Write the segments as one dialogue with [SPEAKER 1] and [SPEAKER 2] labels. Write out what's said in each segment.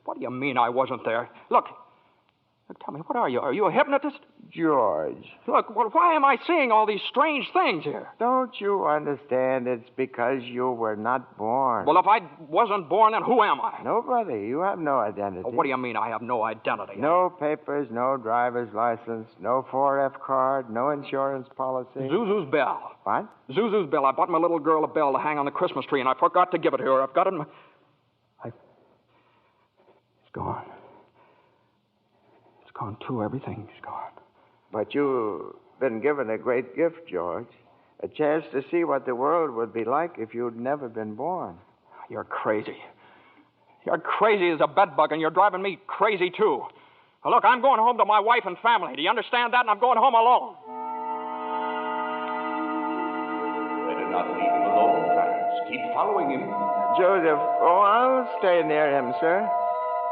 [SPEAKER 1] What do you mean I wasn't there? Look, tell me, what are you? Are you a hypnotist?
[SPEAKER 2] George.
[SPEAKER 1] Look, why am I seeing all these strange things here?
[SPEAKER 2] Don't you understand? It's because you were not born.
[SPEAKER 1] Well, if I wasn't born, then who am I?
[SPEAKER 2] Nobody. You have no identity.
[SPEAKER 1] What do you mean I have no identity?
[SPEAKER 2] No papers, no driver's license, no 4F card, no insurance policy.
[SPEAKER 1] Zuzu's bell.
[SPEAKER 2] What?
[SPEAKER 1] Zuzu's bell. I bought my little girl a bell to hang on the Christmas tree, and I forgot to give it to her. I've got it in my... It's gone. It's gone, too. Everything's gone.
[SPEAKER 2] But you've been given a great gift, George. A chance to see what the world would be like if you'd never been born.
[SPEAKER 1] You're crazy. You're crazy as a bedbug, and you're driving me crazy, too. Well, look, I'm going home to my wife and family. Do you understand that? And I'm going home alone.
[SPEAKER 3] Better not leave him alone, Clarence. Keep following him.
[SPEAKER 2] Joseph, I'll stay near him, sir.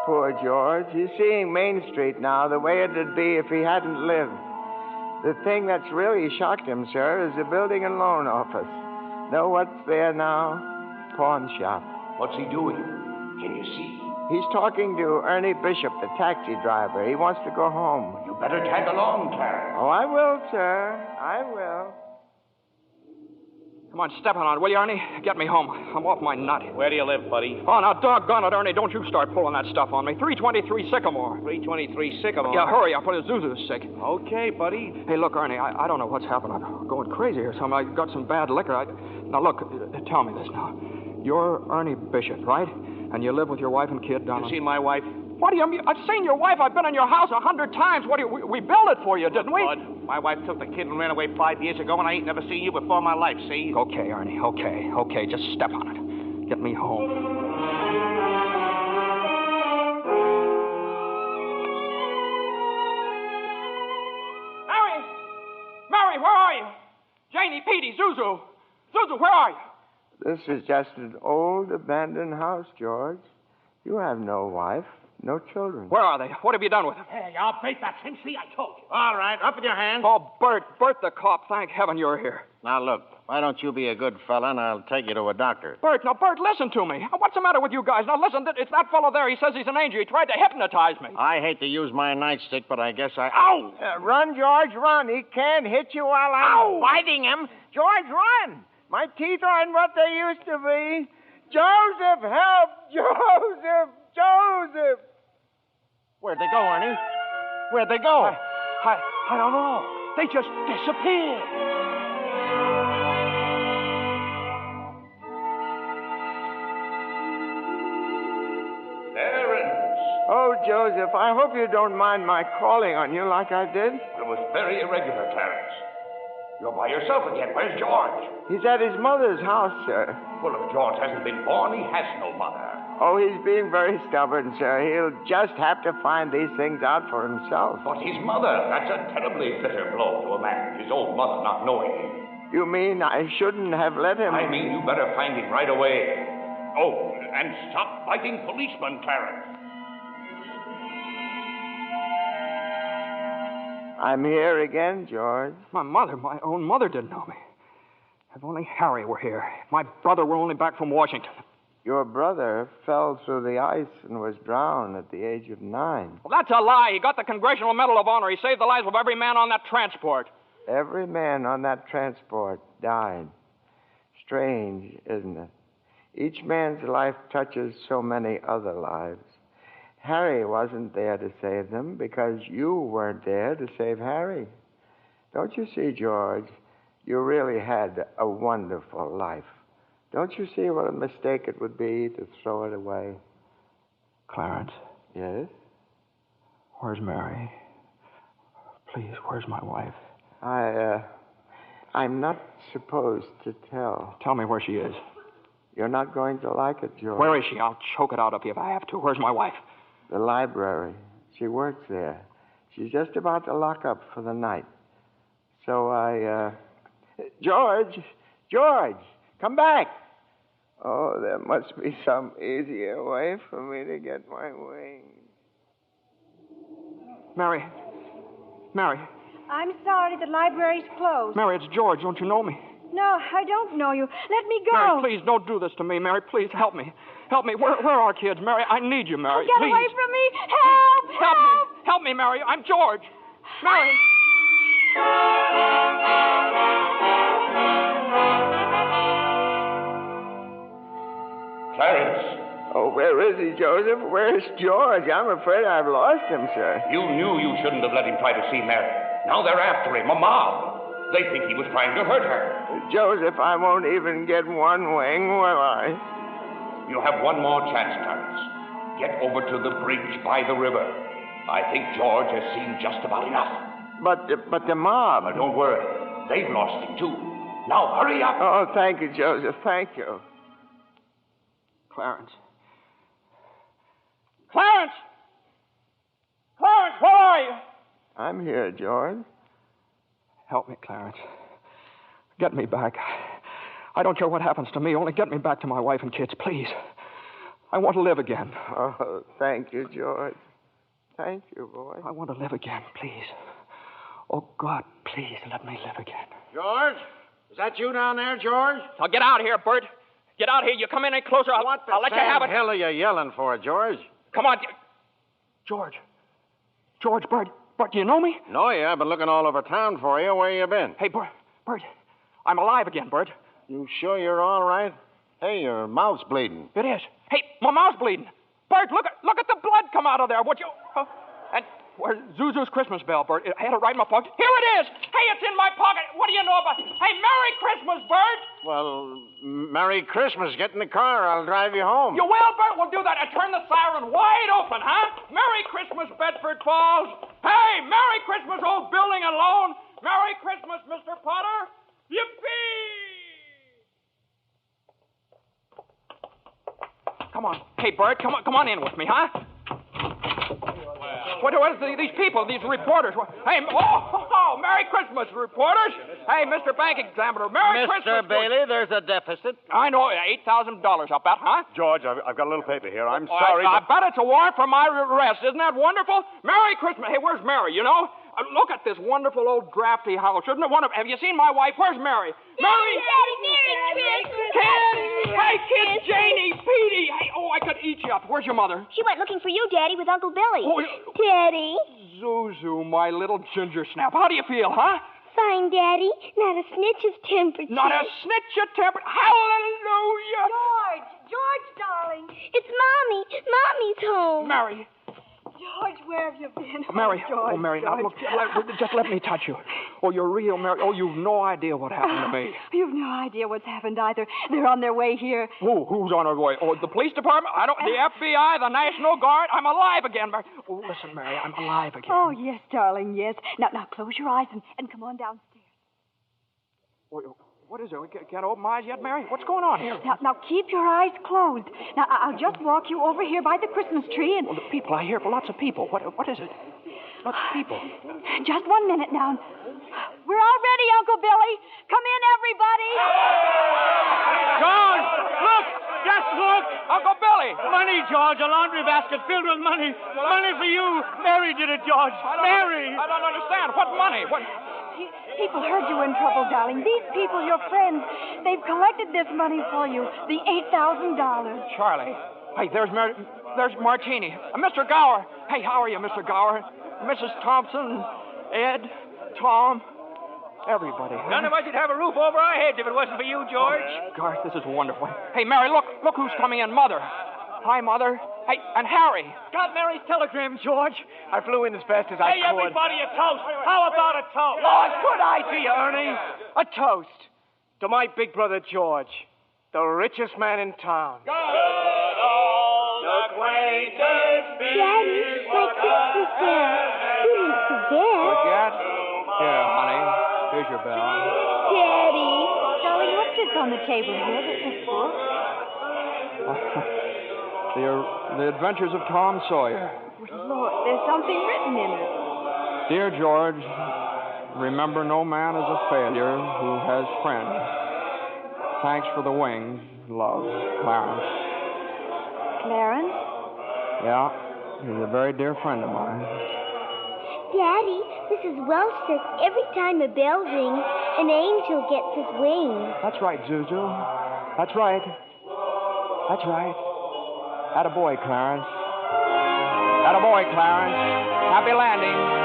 [SPEAKER 2] Poor George. He's seeing Main Street now the way it'd be if he hadn't lived. The thing that's really shocked him, sir, is the building and loan office. Know what's there now? Pawn shop.
[SPEAKER 3] What's he doing? Can you see?
[SPEAKER 2] He's talking to Ernie Bishop, the taxi driver. He wants to go home.
[SPEAKER 3] You better tag along, Clarence.
[SPEAKER 2] Oh, I will, sir. I will.
[SPEAKER 1] Come on, step on it, will you, Ernie? Get me home. I'm off my nut.
[SPEAKER 4] Where do you live, buddy?
[SPEAKER 1] Oh, now, doggone it, Ernie. Don't you start pulling that stuff on me. 323 Sycamore.
[SPEAKER 4] 323 Sycamore?
[SPEAKER 1] Yeah, hurry up. Zuzu's sick.
[SPEAKER 4] Okay, buddy.
[SPEAKER 1] Hey, look, Ernie, I don't know what's happened. I'm going crazy or something. I got some bad liquor. Now, look, tell me this now. You're Ernie Bishop, right? And you live with your wife and kid down
[SPEAKER 4] You seen my wife?
[SPEAKER 1] What do you mean? I've seen your wife. I've been in your house 100 times. What do you... We built it for you, didn't we?
[SPEAKER 4] Bud, my wife took the kid and ran away 5 years ago, and I ain't never seen you before in my life, see?
[SPEAKER 1] Okay, Ernie, okay. Just step on it. Get me home. Mary, where are you? Janie, Petey, Zuzu. Zuzu, where are you?
[SPEAKER 2] This is just an old abandoned house, George. You have no wife, no children.
[SPEAKER 1] Where are they? What have you done with them?
[SPEAKER 4] Hey, I'll bet that's him. See, I told you. All right, up with your hands.
[SPEAKER 1] Oh, Bert the cop. Thank heaven you're here.
[SPEAKER 5] Now, look, why don't you be a good fella and I'll take you to a doctor?
[SPEAKER 1] Bert, listen to me. What's the matter with you guys? Now, listen, it's that fellow there. He says he's an angel. He tried to hypnotize me.
[SPEAKER 5] I hate to use my nightstick, but I guess I...
[SPEAKER 1] Ow!
[SPEAKER 2] Run, George, run. He can't hit you while I'm biting him. George, run. My teeth aren't what they used to be. Joseph, help! Joseph!
[SPEAKER 5] Where'd they go, Ernie? Where'd they go?
[SPEAKER 1] I don't know. They just disappeared.
[SPEAKER 3] Clarence!
[SPEAKER 2] Oh, Joseph, I hope you don't mind my calling on you like I did.
[SPEAKER 3] It was very irregular, Clarence. You're by yourself again. Where's George?
[SPEAKER 2] He's at his mother's house, sir.
[SPEAKER 3] Well, if George hasn't been born, he has no mother.
[SPEAKER 2] Oh, he's being very stubborn, sir. He'll just have to find these things out for himself.
[SPEAKER 3] But his mother, that's a terribly bitter blow to a man, his own mother not knowing him.
[SPEAKER 2] You mean I shouldn't have let him...
[SPEAKER 3] I mean, you better find him right away. Oh, and stop fighting policemen, Clarence.
[SPEAKER 2] I'm here again, George.
[SPEAKER 1] My own mother didn't know me. If only Harry were here. If my brother were only back from Washington.
[SPEAKER 2] Your brother fell through the ice and was drowned at the age of 9.
[SPEAKER 1] Well, that's a lie. He got the Congressional Medal of Honor. He saved the lives of every man on that transport.
[SPEAKER 2] Every man on that transport died. Strange, isn't it? Each man's life touches so many other lives. Harry wasn't there to save them because you weren't there to save Harry. Don't you see, George? You really had a wonderful life. Don't you see what a mistake it would be to throw it away?
[SPEAKER 1] Clarence.
[SPEAKER 2] Yes?
[SPEAKER 1] Where's Mary? Please, where's my wife?
[SPEAKER 2] I'm not supposed to tell.
[SPEAKER 1] Tell me where she is.
[SPEAKER 2] You're not going to like it, George.
[SPEAKER 1] Where is she? I'll choke it out of you if I have to. Where's my wife?
[SPEAKER 2] The library. She works there. She's just about to lock up for the night. So George, come back. Oh, there must be some easier way for me to get my wings.
[SPEAKER 1] Mary.
[SPEAKER 6] I'm sorry, the library's closed.
[SPEAKER 1] Mary, it's George. Don't you know me?
[SPEAKER 6] No, I don't know you. Let me go.
[SPEAKER 1] Mary, please, don't do this to me. Mary, please, help me. Help me. Where are our kids? Mary, I need you, Mary.
[SPEAKER 6] Get
[SPEAKER 1] please.
[SPEAKER 6] away from me. Help!
[SPEAKER 1] Help me. Help me, Mary. I'm George. Mary.
[SPEAKER 3] Clarence.
[SPEAKER 2] Oh, where is he, Joseph? Where's George? I'm afraid I've lost him, sir.
[SPEAKER 3] You knew you shouldn't have let him try to see Mary. Now they're after him, a mob. They think he was trying to hurt her.
[SPEAKER 2] Joseph, I won't even get one wing, will I?
[SPEAKER 3] You have one more chance, Clarence. Get over to the bridge by the river. I think George has seen just about enough.
[SPEAKER 2] But the mob.
[SPEAKER 3] Now, don't worry. They've lost him, too. Now, hurry up.
[SPEAKER 2] Oh, thank you, Joseph. Thank you.
[SPEAKER 1] Clarence. Clarence! Clarence, where are you?
[SPEAKER 2] I'm here, George.
[SPEAKER 1] Help me, Clarence. Get me back. I don't care what happens to me. Only get me back to my wife and kids, please. I want to live again.
[SPEAKER 2] Oh, thank you, George. Thank you, boy.
[SPEAKER 1] I want to live again, please. Oh, God, please let me live again.
[SPEAKER 5] George? Is that you down there, George?
[SPEAKER 1] Now, get out of here, Bert. Get out of here. You come in any closer, I'll let you have it.
[SPEAKER 5] What the hell are you yelling for, George?
[SPEAKER 1] Come on. George, Bert, do you know me?
[SPEAKER 5] No, yeah. I've been looking all over town for you. Where you been?
[SPEAKER 1] Hey, Bert, I'm alive again, Bert.
[SPEAKER 5] You sure you're all right? Hey, your mouth's bleeding.
[SPEAKER 1] It is. Hey, my mouth's bleeding. Bert, look at the blood come out of there, would you? And where's Zuzu's Christmas bell, Bert? I had it right in my pocket. Here it is. Hey, it's in my pocket. What do you know about it? Hey, Merry Christmas, Bert.
[SPEAKER 5] Well, Merry Christmas. Get in the car. I'll drive you home.
[SPEAKER 1] You will, Bert? We'll do that. And turn the siren wide open, huh? Merry Christmas, Bedford Falls. Hey, Merry Christmas, old building and loan. Merry Christmas, Mr. Potter. Yippee! Come on. Hey, Bert, come on in with me, huh? What is these people, these reporters? Hey, Merry Christmas, reporters. Hey, Mr. Bank Examiner, Merry Christmas.
[SPEAKER 5] Mr. Bailey, there's a deficit.
[SPEAKER 1] I know, $8,000, I'll bet, huh?
[SPEAKER 7] George, I've got a little paper here. I'm sorry.
[SPEAKER 1] I bet it's a warrant for my arrest. Isn't that wonderful? Merry Christmas. Hey, where's Mary, you know? Look at this wonderful old drafty house. Isn't it wonderful? Have you seen my wife? Where's Mary? Mary!
[SPEAKER 6] Merry Christmas.
[SPEAKER 1] Kids! Hey, kids, Janie, Petey. Hey, I could eat you up. Where's your mother?
[SPEAKER 8] She went looking for you, Daddy, with Uncle Billy.
[SPEAKER 1] Oh,
[SPEAKER 8] Daddy.
[SPEAKER 1] Zuzu, my little ginger snap. How do you feel, huh?
[SPEAKER 8] Fine, Daddy. Not a snitch of temperature.
[SPEAKER 1] Not a snitch of temper. Hallelujah.
[SPEAKER 6] George, darling.
[SPEAKER 8] It's Mommy. Mommy's home.
[SPEAKER 1] Mary.
[SPEAKER 6] George, where have you been?
[SPEAKER 1] Mary.
[SPEAKER 6] George,
[SPEAKER 1] Mary, now,
[SPEAKER 6] George.
[SPEAKER 1] look, just let me touch you. Oh, you're real, Mary. Oh, you've no idea what happened to me.
[SPEAKER 6] You've no idea what's happened either. They're on their way here.
[SPEAKER 1] Who's on our way? Oh, the police department? The FBI, the National Guard? I'm alive again, Mary. Oh, listen, Mary, I'm alive again.
[SPEAKER 6] Oh, yes, darling, yes. Now, close your eyes and come on downstairs.
[SPEAKER 1] What is it? We can't open my eyes yet, Mary? What's going on here?
[SPEAKER 6] Now, keep your eyes closed. Now, I'll just walk you over here by the Christmas tree and...
[SPEAKER 1] Well, the people, I hear lots of people. What is it? Lots of people.
[SPEAKER 6] Just 1 minute now. We're all ready, Uncle Billy. Come in, everybody.
[SPEAKER 5] George, look! Just look!
[SPEAKER 1] Uncle Billy!
[SPEAKER 5] Money, George. A laundry basket filled with money. Money for you. Mary did it, George. Mary!
[SPEAKER 1] I don't understand. What money? What...
[SPEAKER 6] People heard you in trouble, darling. These people, your friends, they've collected this money for you. The $8,000.
[SPEAKER 1] Charlie. Hey, there's Martini. Mr. Gower. Hey, how are you, Mr. Gower? Mrs. Thompson, Ed, Tom, everybody.
[SPEAKER 4] None of us would have a roof over our heads if it wasn't for you, George.
[SPEAKER 1] Gosh, this is wonderful. Hey, Mary, look who's coming in. Mother. Hi, Mother. Hey, and Harry.
[SPEAKER 5] Got Mary's telegram, George. I flew in as fast as I could.
[SPEAKER 4] Hey, everybody, a toast. How about a toast?
[SPEAKER 5] Oh, good idea, Ernie. A toast to my big brother, George, the richest man in town.
[SPEAKER 8] Daddy, my Christmas bell. You didn't forget.
[SPEAKER 1] Forget? Here, honey. Here's your bell.
[SPEAKER 8] Daddy.
[SPEAKER 6] Darling, what's this on the table here? This book?
[SPEAKER 1] The Adventures of Tom Sawyer.
[SPEAKER 6] Lord, there's something written in it.
[SPEAKER 1] Dear George, remember no man is a failure who has friends. Thanks for the wings. Love, Clarence.
[SPEAKER 6] Clarence?
[SPEAKER 1] Yeah, he's a very dear friend of mine.
[SPEAKER 8] Daddy, Mrs. Welch says every time a bell rings, an angel gets his wings.
[SPEAKER 1] That's right, Zuzu. That's right. That's right. Attaboy, Clarence. Attaboy, Clarence. Happy landing.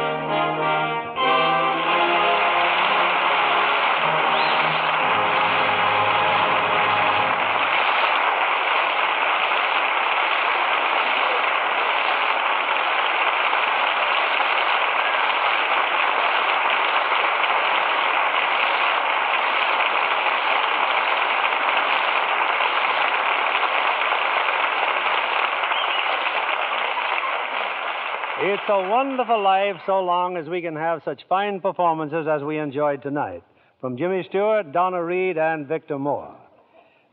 [SPEAKER 9] It's a wonderful life so long as we can have such fine performances as we enjoyed tonight from Jimmy Stewart, Donna Reed, and Victor Moore.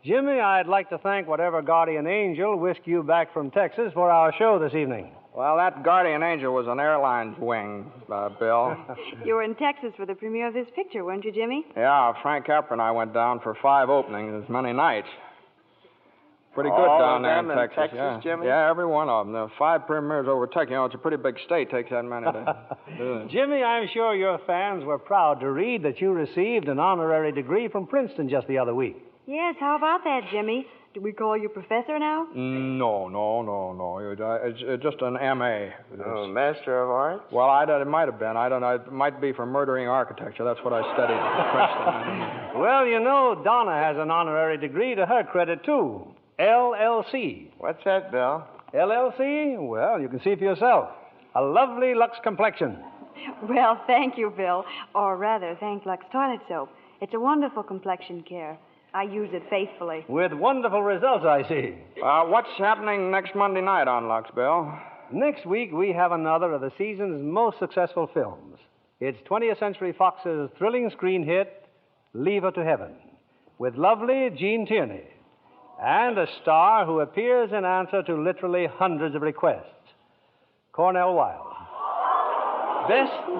[SPEAKER 9] Jimmy, I'd like to thank whatever guardian angel whisked you back from Texas for our show this evening.
[SPEAKER 1] Well, that guardian angel was an airline's wing, Bill.
[SPEAKER 6] You were in Texas for the premiere of this picture, weren't you, Jimmy?
[SPEAKER 1] Yeah, Frank Capra and I went down for 5 openings as many nights. Pretty good
[SPEAKER 2] All
[SPEAKER 1] down
[SPEAKER 2] of
[SPEAKER 1] there
[SPEAKER 2] them
[SPEAKER 1] in Texas,
[SPEAKER 2] yeah.
[SPEAKER 1] Jimmy? Yeah, every one of them. There were 5 premieres over Texas. You know, it's a pretty big state. Takes that many to do it.
[SPEAKER 9] Jimmy, I'm sure your fans were proud to read that you received an honorary degree from Princeton just the other week.
[SPEAKER 6] Yes, how about that, Jimmy? Do we call you professor now?
[SPEAKER 1] No. It's just an M.A.
[SPEAKER 2] Oh, Master of Arts?
[SPEAKER 1] Well, it might have been. I don't know. It might be for murdering architecture. That's what I studied at Princeton.
[SPEAKER 9] Well, you know, Donna has an honorary degree to her credit, too. LLC.
[SPEAKER 2] What's that, Bill?
[SPEAKER 9] LLC? Well, you can see for yourself. A lovely Lux complexion.
[SPEAKER 6] Well, thank you, Bill. Or rather, thank Lux Toilet Soap. It's a wonderful complexion care. I use it faithfully.
[SPEAKER 9] With wonderful results, I see.
[SPEAKER 1] What's happening next Monday night on Lux, Bill?
[SPEAKER 9] Next week, we have another of the season's most successful films. It's 20th Century Fox's thrilling screen hit, Leave Her to Heaven, with lovely Jean Tierney, and a star who appears in answer to literally hundreds of requests, Cornell Wilde.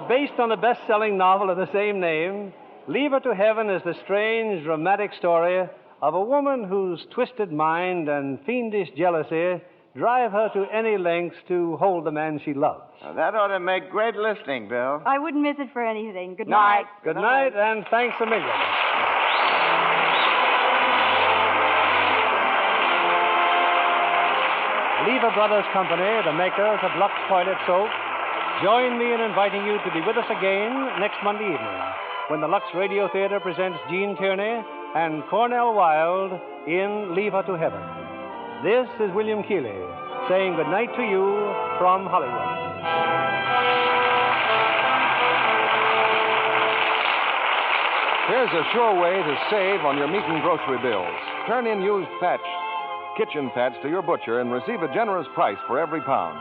[SPEAKER 9] Based on the best-selling novel of the same name, Leave Her to Heaven is the strange, dramatic story of a woman whose twisted mind and fiendish jealousy drive her to any lengths to hold the man she loves.
[SPEAKER 2] Now, that ought to make great listening, Bill.
[SPEAKER 6] I wouldn't miss it for anything. Good night.
[SPEAKER 9] Good night, and thanks a million. Lever Brothers Company, the makers of Lux Toilet Soap, join me in inviting you to be with us again next Monday evening when the Lux Radio Theater presents Jean Tierney and Cornell Wilde in Leave Her to Heaven. This is William Keeley saying good night to you from Hollywood.
[SPEAKER 10] Here's a sure way to save on your meat and grocery bills. Turn in used kitchen fats to your butcher and receive a generous price for every pound.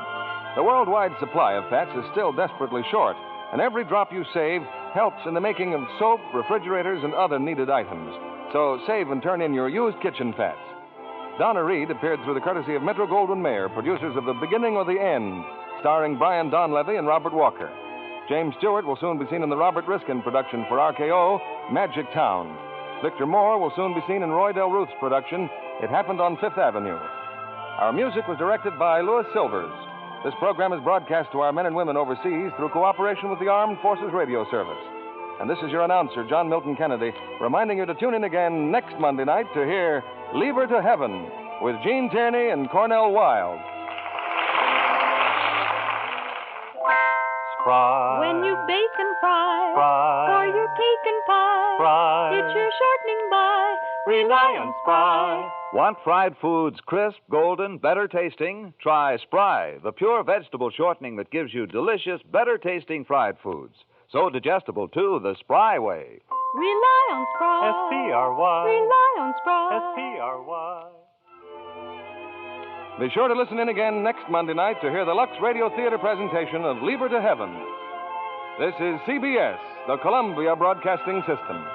[SPEAKER 10] The worldwide supply of fats is still desperately short, and every drop you save helps in the making of soap, refrigerators, and other needed items. So save and turn in your used kitchen fats. Donna Reed appeared through the courtesy of Metro-Goldwyn-Mayer, producers of The Beginning or the End, starring Brian Donlevy and Robert Walker. James Stewart will soon be seen in the Robert Riskin production for RKO, Magic Town. Victor Moore will soon be seen in Roy Del Ruth's production, It Happened on Fifth Avenue. Our music was directed by Louis Silvers. This program is broadcast to our men and women overseas through cooperation with the Armed Forces Radio Service. And this is your announcer, John Milton Kennedy, reminding you to tune in again next Monday night to hear Leave Her to Heaven with Jean Tierney and Cornell Wilde.
[SPEAKER 11] Spry. When you bake and fry, for your cake and pie, it's your shortening by Reliance Spry.
[SPEAKER 12] Want fried foods crisp, golden, better tasting? Try Spry, the pure vegetable shortening that gives you delicious, better tasting fried foods. So digestible, too, the Spry way.
[SPEAKER 11] Rely on Spry.
[SPEAKER 9] S-P-R-Y.
[SPEAKER 11] Rely on Spry.
[SPEAKER 9] S-P-R-Y.
[SPEAKER 10] Be sure to listen in again next Monday night to hear the Lux Radio Theater presentation of Leave Her to Heaven. This is CBS, the Columbia Broadcasting System.